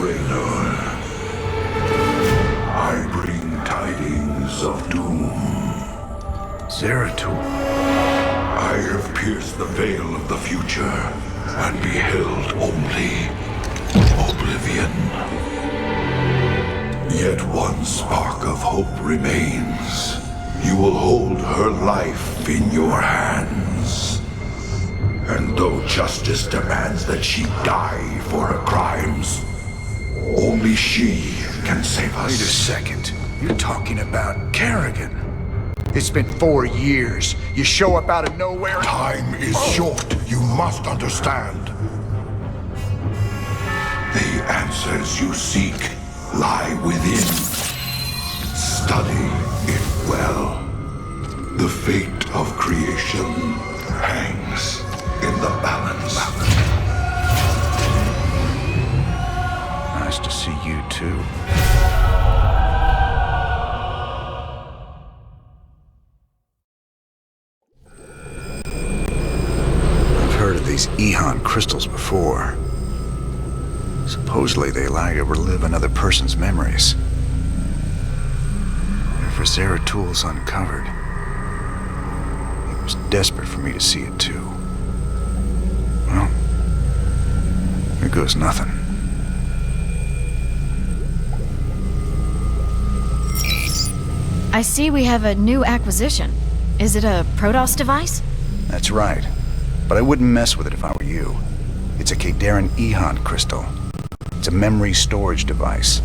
Draenor. I bring tidings of doom. Zeratul. I have pierced the veil of the future and beheld only oblivion. Yet one spark of hope remains. You will hold her life in your hands. And though justice demands that she die for her crimes, only she can save us. Wait a second. You're talking about Kerrigan. It's been 4 years. You show up out of nowhere. Time is short. You must understand. The answers you seek lie within. Study it well. The fate of creation hangs in the balance. Nice to see you too. I've heard of these Ehon crystals before. Supposedly they allow you to relive another person's memories. Whatever Zeratul's uncovered, he was desperate for me to see it too. Well, here goes nothing. I see we have a new acquisition. Is it a Protoss device? That's right. But I wouldn't mess with it if I were you. It's a Kadaran Ehon crystal. It's a memory storage device.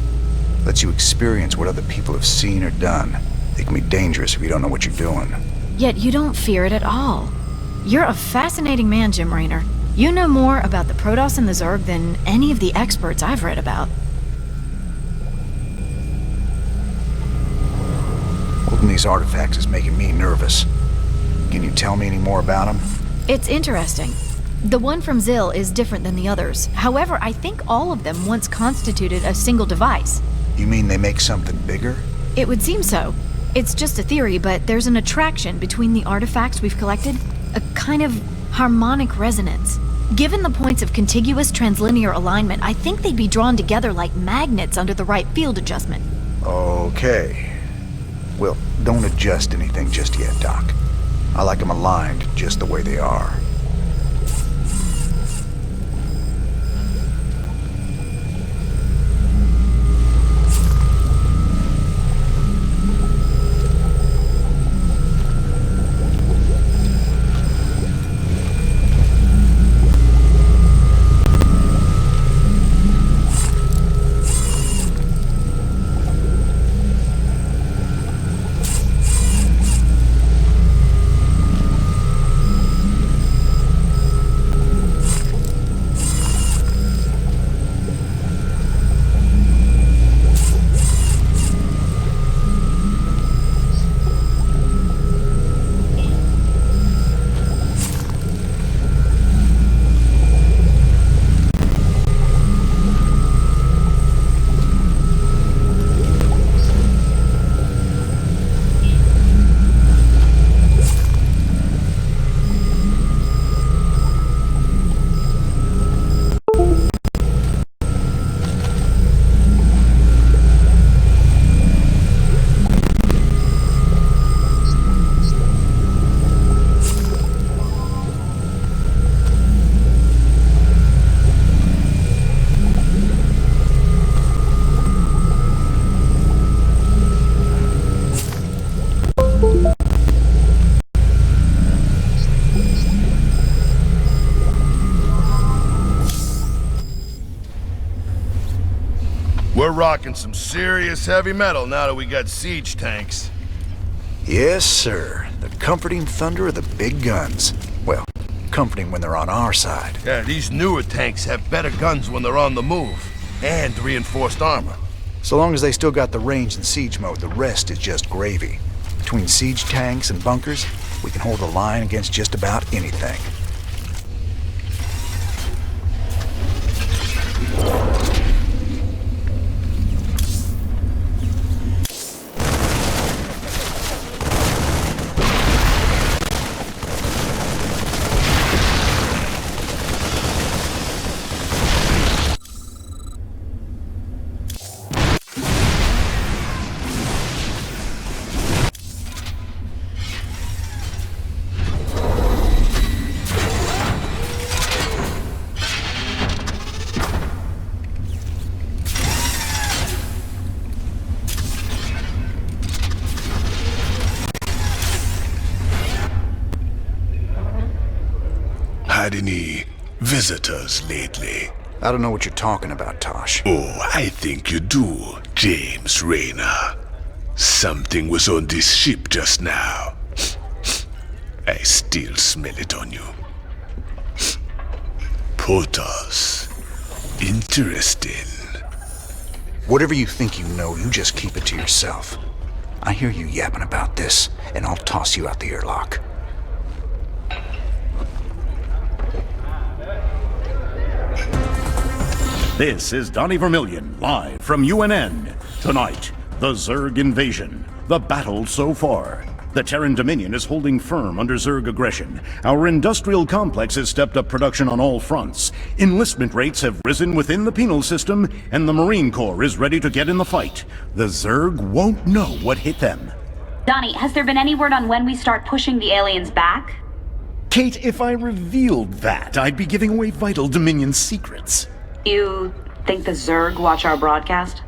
Lets you experience what other people have seen or done. It can be dangerous if you don't know what you're doing. Yet you don't fear it at all. You're a fascinating man, Jim Raynor. You know more about the Protoss and the Zerg than any of the experts I've read about. Holding these artifacts is making me nervous. Can you tell me any more about them? It's interesting. The one from Zil is different than the others. However, I think all of them once constituted a single device. You mean they make something bigger? It would seem so. It's just a theory, but there's an attraction between the artifacts we've collected. A kind of harmonic resonance. Given the points of contiguous translinear alignment, I think they'd be drawn together like magnets under the right field adjustment. Okay. Well, don't adjust anything just yet, Doc. I like them aligned just the way they are. We're rocking some serious heavy metal now that we got siege tanks. Yes, sir. The comforting thunder of the big guns. Well, comforting when they're on our side. Yeah, these newer tanks have better guns when they're on the move. And reinforced armor. So long as they still got the range in siege mode, the rest is just gravy. Between siege tanks and bunkers, we can hold the line against just about anything. had any visitors lately? I don't know what you're talking about, Tosh. Oh, I think you do, James Raynor. Something was on this ship just now. I still smell it on you. Protoss. Interesting. Whatever you think you know, you just keep it to yourself. I hear you yapping about this, and I'll toss you out the airlock. This is Donnie Vermillion, live from UNN. Tonight, the Zerg invasion. The battle so far. The Terran Dominion is holding firm under Zerg aggression. Our industrial complex has stepped up production on all fronts. Enlistment rates have risen within the penal system, and the Marine Corps is ready to get in the fight. The Zerg won't know what hit them. Donnie, has there been any word on when we start pushing the aliens back? Kate, if I revealed that, I'd be giving away vital Dominion secrets. You think the Zerg watch our broadcast?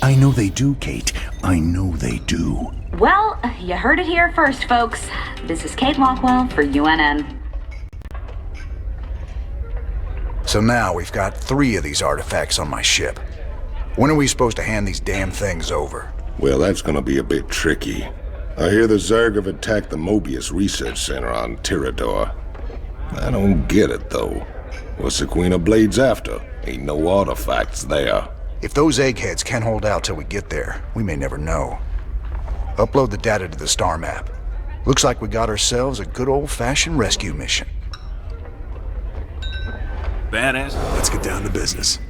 I know they do, Kate. I know they do. Well, you heard it here first, folks. This is Kate Lockwell for UNN. So now we've got 3 of these artifacts on my ship. When are we supposed to hand these damn things over? Well, that's gonna be a bit tricky. I hear the Zerg have attacked the Mobius Research Center on Tirador. I don't get it, though. What's the Queen of Blades after? Ain't no artifacts there. If those eggheads can't hold out till we get there, we may never know. Upload the data to the star map. Looks like we got ourselves a good old-fashioned rescue mission. Badass. Let's get down to business.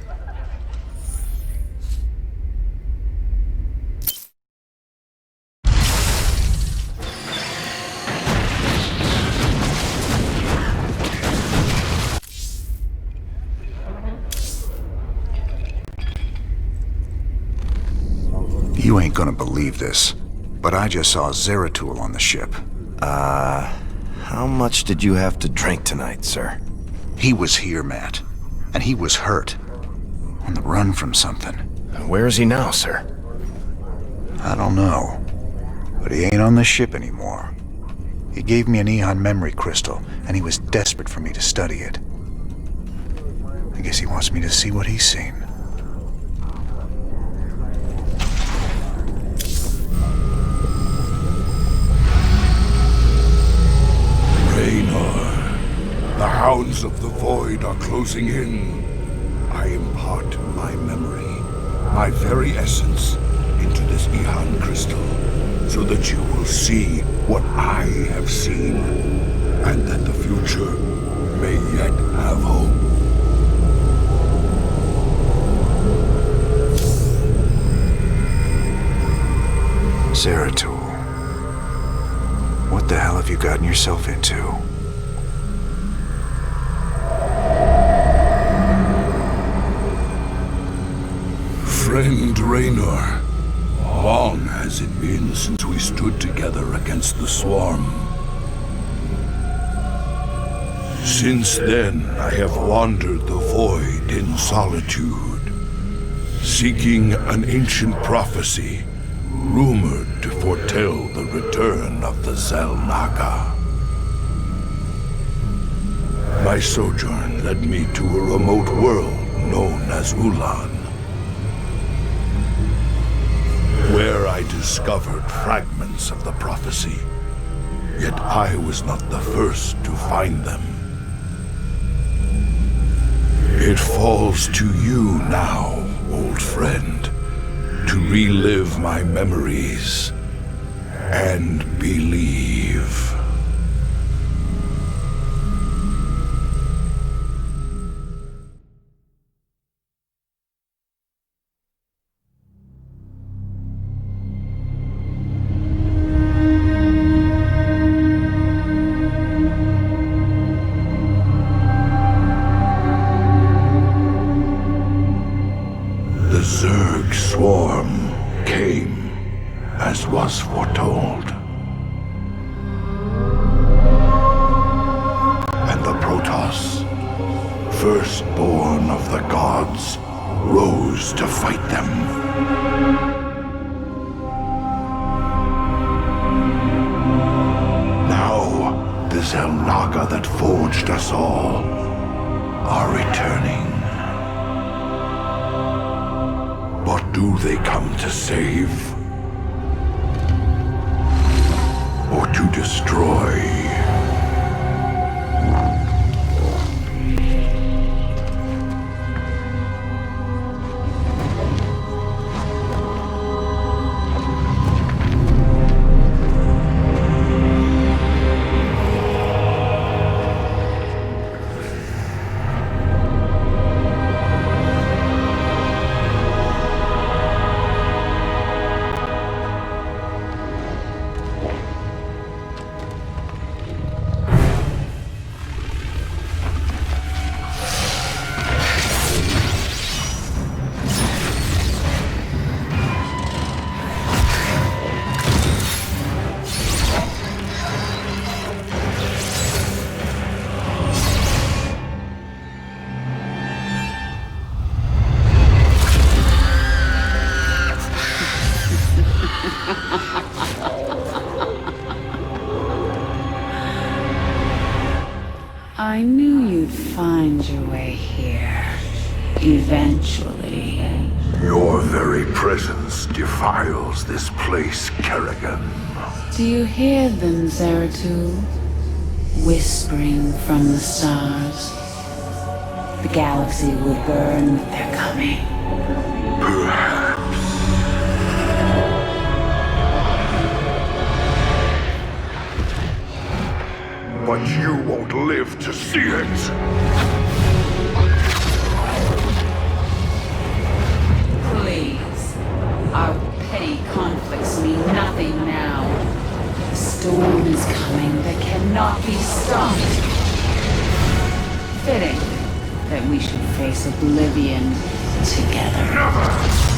You ain't gonna believe this, but I just saw Zeratul on the ship. How much did you have to drink tonight, sir? He was here, Matt, and he was hurt. On the run from something. Where is he now, sir? I don't know, but he ain't on the ship anymore. He gave me an Eon memory crystal, and he was desperate for me to study it. I guess he wants me to see what he's seen. Raynor, the hounds of the void are closing in. I impart my memory, my very essence, into this Eon crystal, so that you will see what I have seen, and that the future may yet have hope. Zeratul. What the hell have you gotten yourself into? Friend Raynor, long has it been since we stood together against the Swarm. Since then, I have wandered the void in solitude, seeking an ancient prophecy rumored to foretell the return of the Xel'Naga. My sojourn led me to a remote world known as Ulan, where I discovered fragments of the prophecy. Yet I was not the first to find them. It falls to you now, old friend, to relive my memories and believe. The Zerg swarm came, as was foretold. And the Protoss, firstborn of the gods, rose to fight them. Now, the Xel'Naga that forged us all are returning. But do they come to save? Or to destroy? I knew you'd find your way here. Eventually. Your very presence defiles this place, Kerrigan. Do you hear them, Zeratul? Whispering from the stars. The galaxy will burn with their coming. Perhaps. But you won't live to see it! Please. Our petty conflicts mean nothing now. The storm is coming that cannot be stopped. Fitting that we should face oblivion together. Never!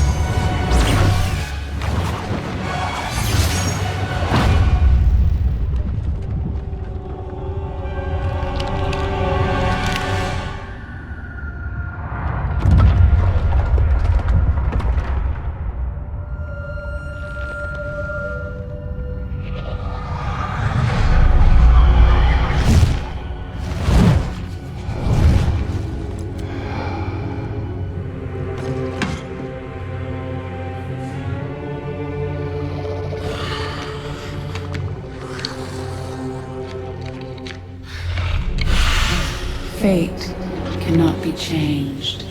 Fate cannot be changed.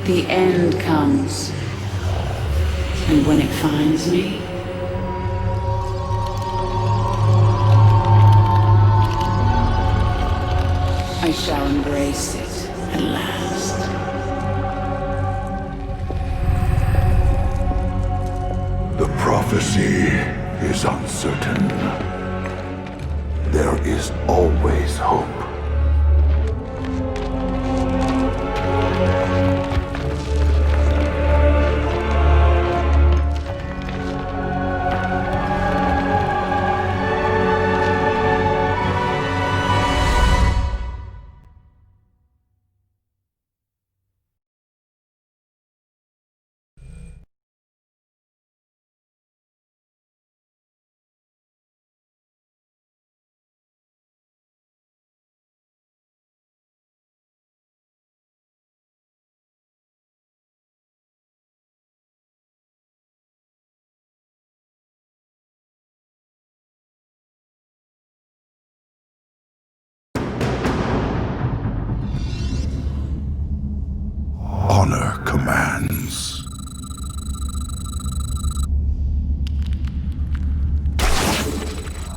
The end comes. And when it finds me, I shall embrace it at last. The prophecy is uncertain. There is always hope. Honor commands.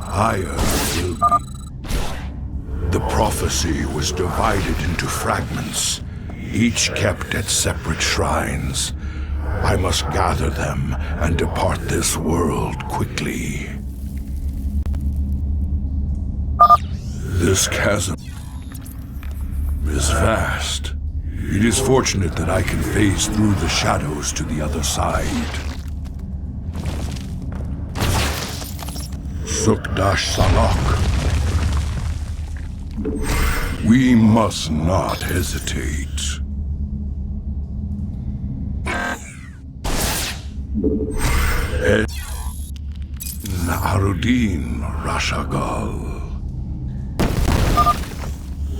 Higher will be. The prophecy was divided into fragments, each kept at separate shrines. I must gather them and depart this world quickly. This chasm is vast. It is fortunate that I can phase through the shadows to the other side. Sukdash Salak. We must not hesitate. Et Naarudin Rashagal.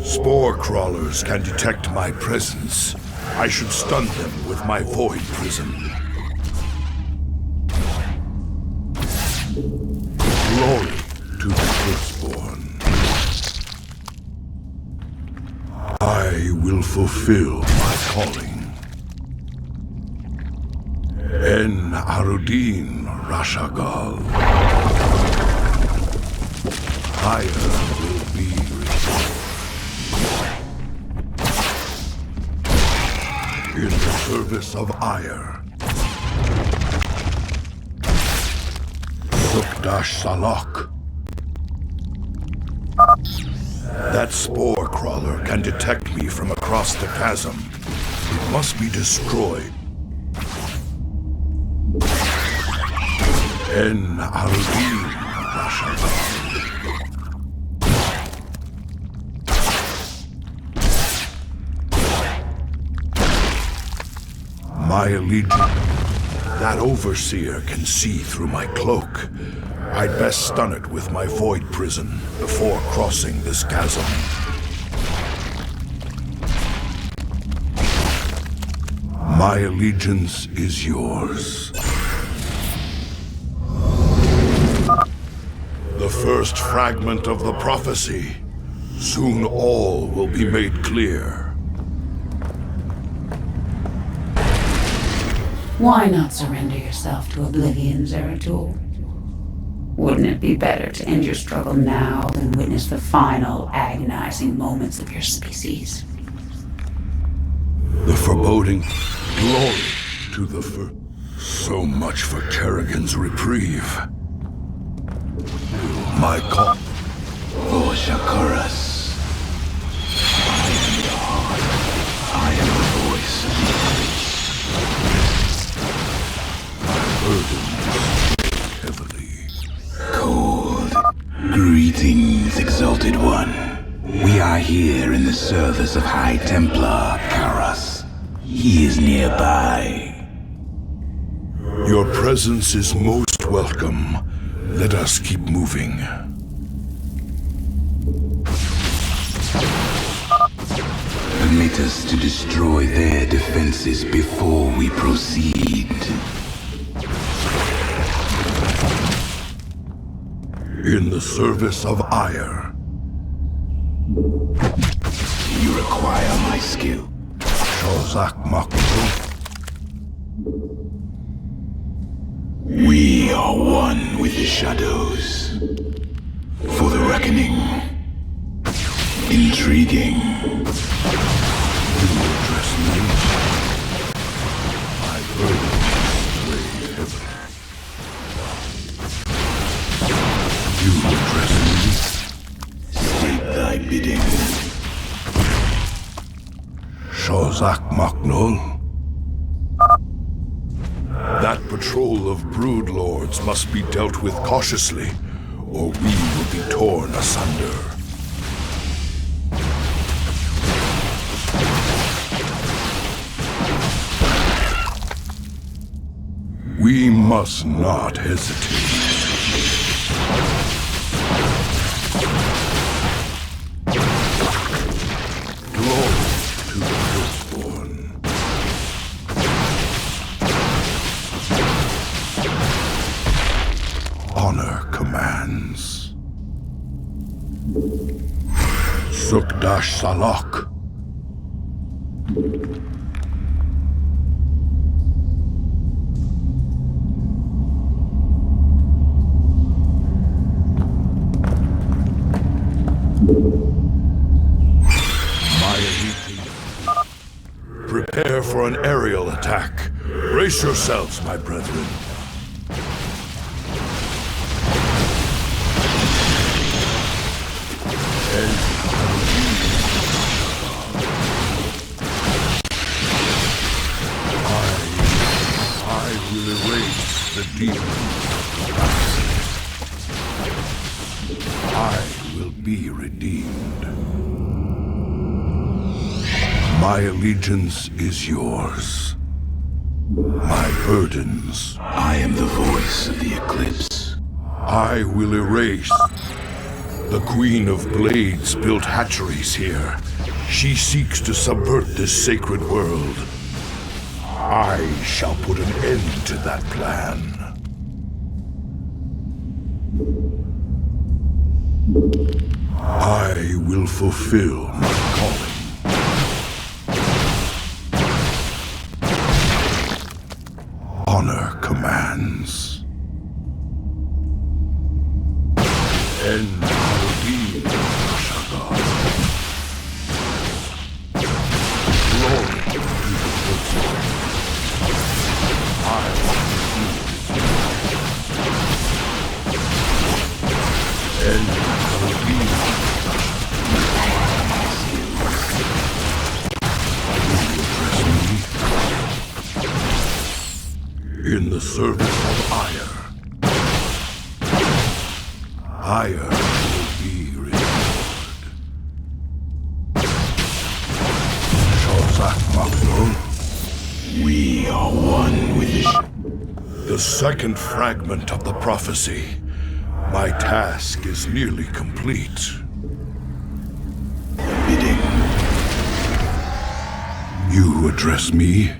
Spore crawlers can detect my presence. I should stun them with my void prism. Glory to the firstborn. I will fulfill my calling. En Arudin Rashagal. Higher will be restored. In the service of Ire. Sukdash Salok. That spore crawler can detect me from across the chasm. It must be destroyed. En Arudin Rashagal. My allegiance. That overseer can see through my cloak. I'd best stun it with my void prison before crossing this chasm. My allegiance is yours. The first fragment of the prophecy. Soon all will be made clear. Why not surrender yourself to oblivion, Zeratul? Wouldn't it be better to end your struggle now than witness the final, agonizing moments of your species? The foreboding glory to the so much for Kerrigan's reprieve. My call. Oh, Shakuras. I am the heart. I am the voice of the burden heavily. Cold. Greetings, Exalted One. We are here in the service of High Templar Karas. He is nearby. Your presence is most welcome. Let us keep moving. Permit us to destroy their defenses before we proceed. In the service of Ire. You require my skill. Shozak Makro. We are one with the shadows. For the reckoning. Intriguing. You address me. My burden weighed heavily. You address me. State thy bidding. Shozak Maknol. That patrol of brood lords must be dealt with cautiously, or we will be torn asunder. We must not hesitate. Glory to the firstborn. Honor commands. Sukdash Salok. Prepare for an aerial attack. Brace yourselves, my brethren. I will erase the demon. I will be redeemed. My allegiance is yours. My burdens. I am the voice of the eclipse. I will erase The Queen of Blades built hatcheries here. She seeks to subvert this sacred world. I shall put an end to that plan. I will fulfill my calling. Honor commands. And I'll be Shagar. Glory to the Whispers. I and I'll be in the service of Ire. Ire will be restored. Shozak Maknul. We are one with the second fragment of the prophecy. My task is nearly complete. bidding. You address me?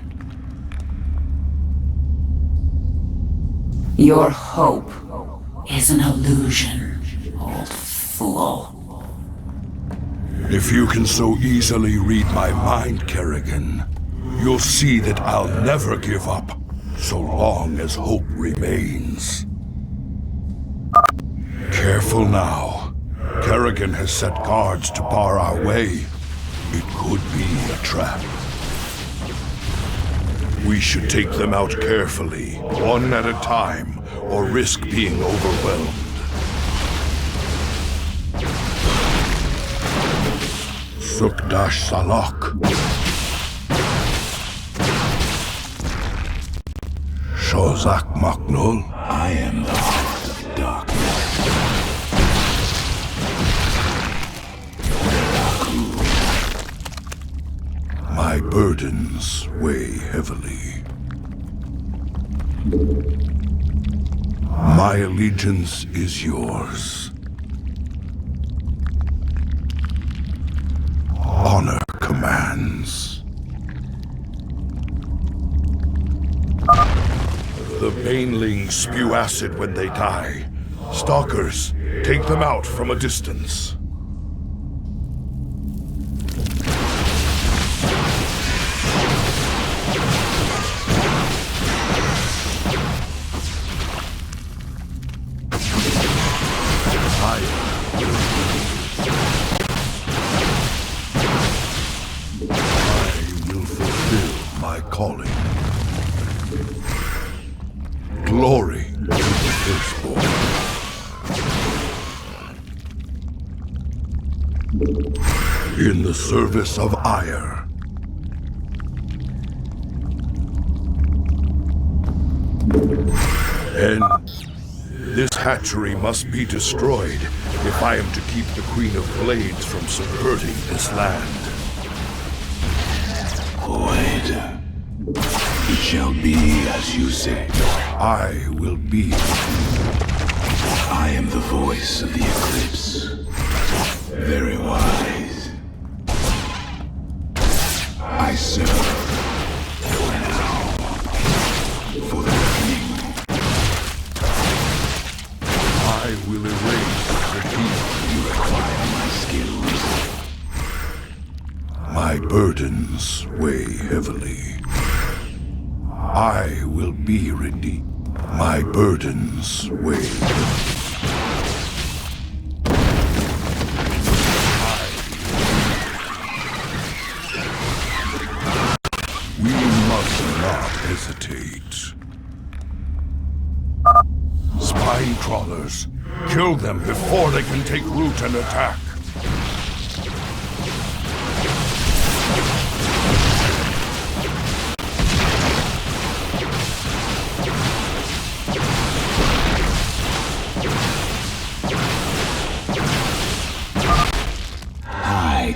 Your hope is an illusion, old fool. If you can so easily read my mind, Kerrigan, you'll see that I'll never give up, so long as hope remains. Careful now. Kerrigan has set guards to bar our way. It could be a trap. We should take them out carefully, one at a time, or risk being overwhelmed. Sukdash Salak. Shozak Maknul. I am the heart of darkness. My burdens weigh heavily. My allegiance is yours. Honor commands. The banelings spew acid when they die. Stalkers, take them out from a distance. Calling. Glory to the firstborn. In the service of Ire. And this hatchery must be destroyed if I am to keep the Queen of Blades from subverting this land. Void. It shall be as you say. I will be. I am the voice of the Eclipse. Very wise. I serve now for the reckoning. I will erase the evil. You require my skills. My burdens weigh heavily. I will be redeemed. My burdens weigh heavily. We must not hesitate. Spine crawlers, kill them before they can take root and attack.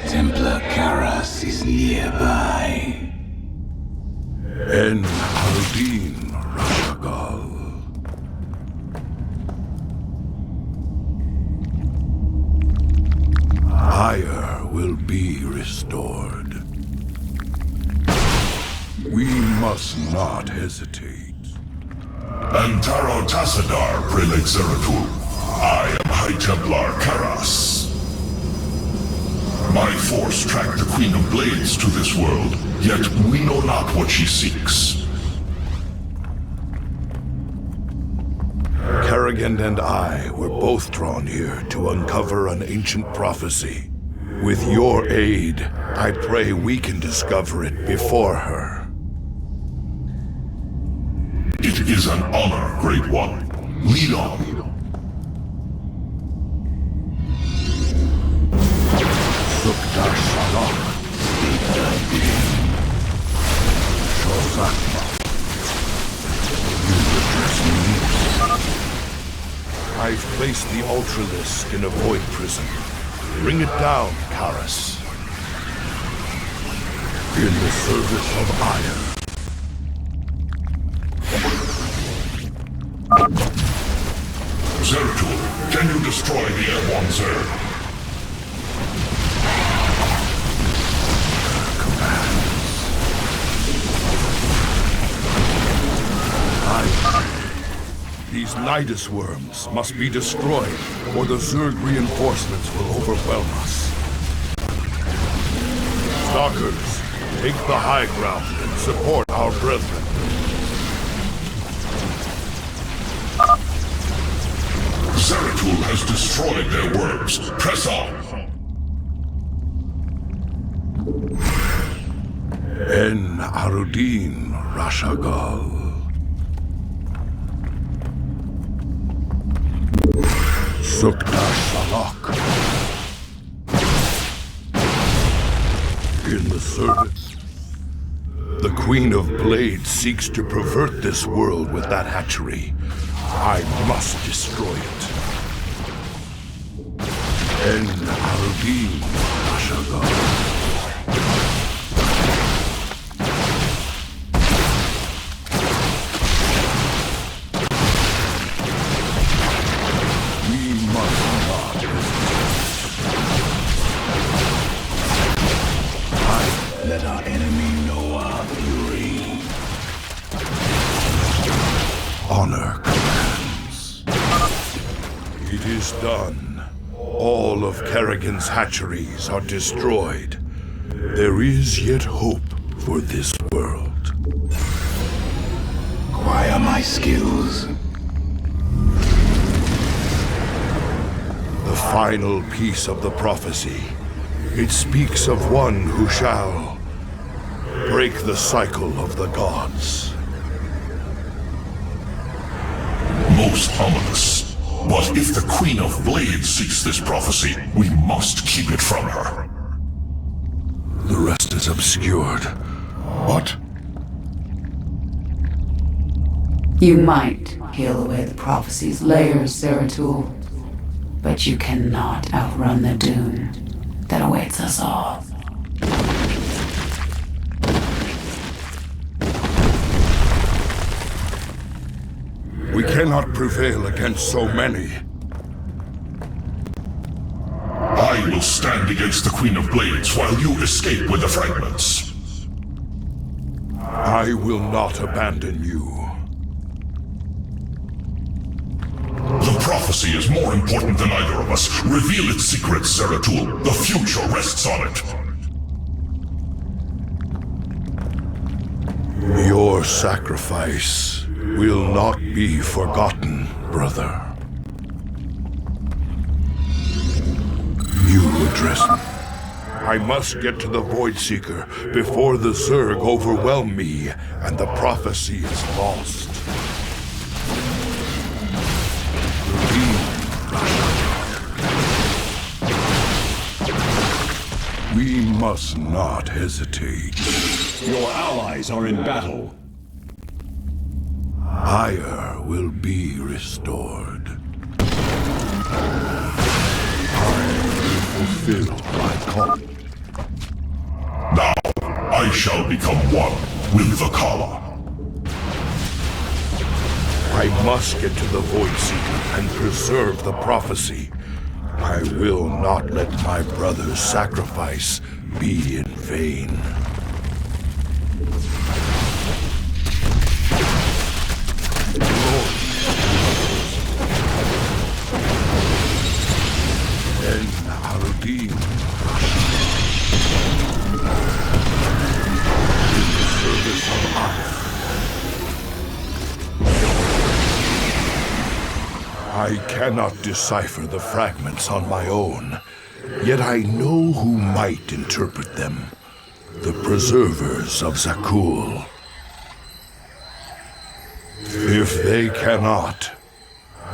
Templar Karas is nearby. En Aldin Rashagal. must not hesitate. Antaro Tassadar, Prelate Zeratul. I am High Templar Karas. My force tracked the Queen of Blades to this world, yet we know not what she seeks. Kerrigan and I were both drawn here to uncover an ancient prophecy. With your aid, I pray we can discover it before her. It is an honor, Great One. Lead on. I've placed the Ultralisk in a void prison. Bring it down, Karas. In the service of Ire. Zeratul, can you destroy the Airborne Zerg? These Nidus worms must be destroyed, or the Zerg reinforcements will overwhelm us. Stalkers, take the high ground and support our brethren. Zeratul has destroyed their worms. Press on! En Arudin Rashagal. Sukta Shalak. In the service. The Queen of Blades seeks to pervert this world with that hatchery. I must destroy it. En Arudin Rashagal. Let our enemy know our fury. Honor commands. It is done. All of Kerrigan's hatcheries are destroyed. There is yet hope for this world. Acquire my skills. The final piece of the prophecy. It speaks of one who shall break the cycle of the gods. Most ominous. But if the Queen of Blades seeks this prophecy, we must keep it from her. The rest is obscured. What? You might peel away the prophecy's layers, Zeratul, but you cannot outrun the doom that awaits us all. We cannot prevail against so many. I will stand against the Queen of Blades while you escape with the fragments. I will not abandon you. The prophecy is more important than either of us. Reveal its secrets, Zeratul. The future rests on it. Your sacrifice will not be forgotten, brother. You address me. I must get to the Void Seeker before the Zerg overwhelm me and the prophecy is lost. We must not hesitate. Your allies are in battle. Ire will be restored. I will fulfill my calling. Now, I shall become one with the Kala. I must get to the Void Seeker and preserve the prophecy. I will not let my brother's sacrifice be in vain. I cannot decipher the fragments on my own, yet I know who might interpret them. The preservers of Zakul. If they cannot,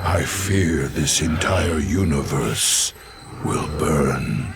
I fear this entire universe will burn